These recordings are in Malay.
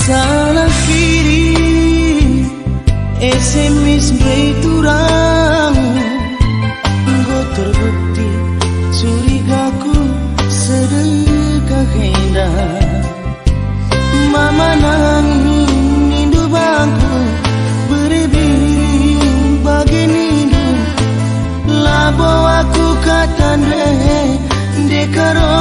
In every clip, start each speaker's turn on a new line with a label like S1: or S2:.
S1: Salah kiri SMS berturang, engkau terbukti curigaku sedekah hendak. Mama nangis nindu bangku beribiring bagi nindu, labo aku kata dekaro.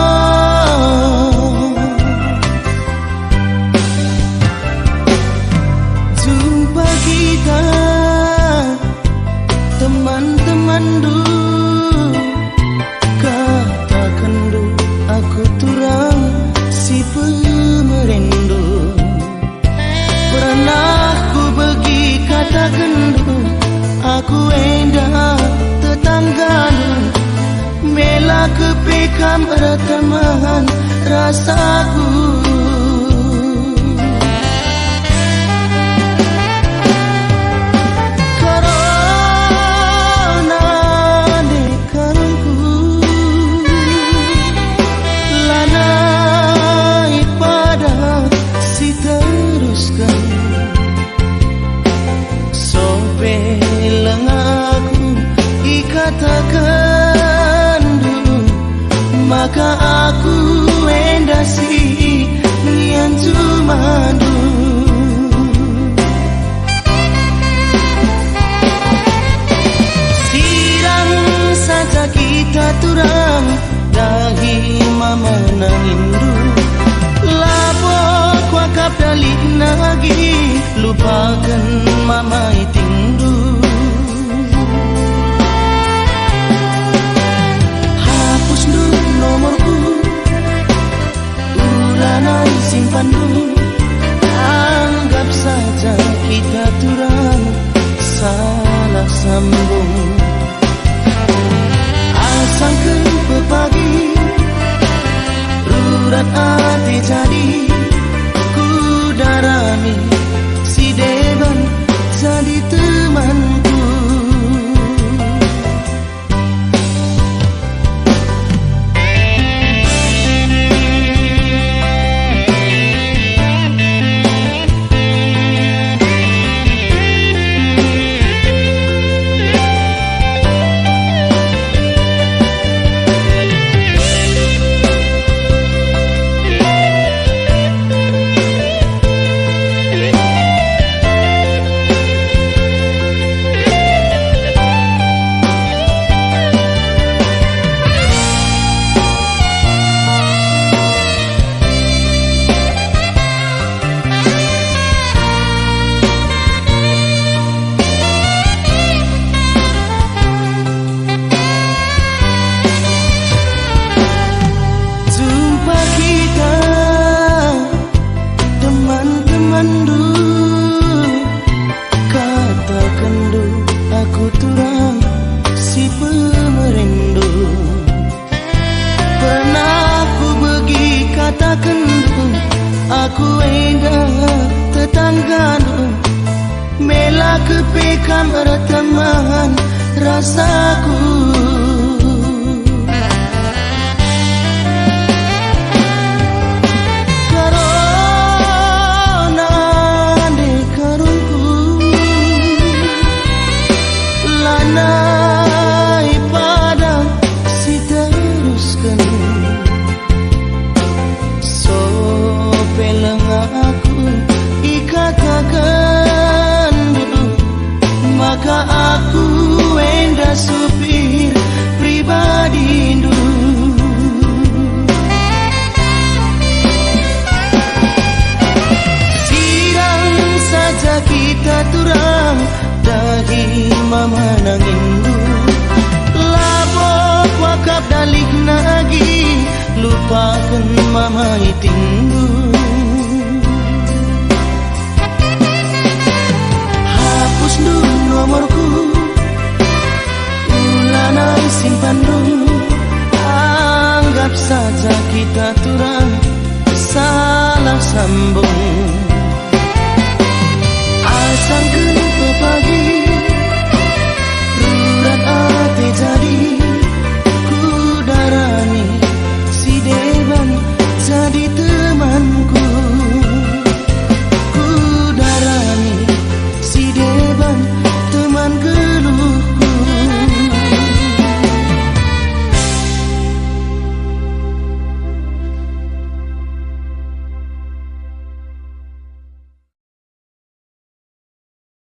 S1: Teman-teman dulu katakan dulu aku turang si pemerendu. Pernah ku pergi katakan dulu aku endah tetangga mela kepekam teman rasaku. Katakan dulu maka aku endasi nian cuma dulu. Sirang saja kita turang dahi mama nangindu, lapo kuakap dalik lagi lupakan mama itindu. Nomorku ulanai simpan dulu, anggap saja kita turang salah sambung. Asal ke pagi rurat hati jadi ku darami si deban jadi temanku. Aku endah tetangga mela kepekam teman rasaku. Karena dekarunku lanai pada si teruskan. Aku ikatakan dulu maka aku endah supir pribadi dulu. Sidang saja kita turang dahi mama nangindu, labok wakap dalik lagi lupakan mama itindu. nomorku ulanai simpan dulu. Anggap saja kita turang salah sambung.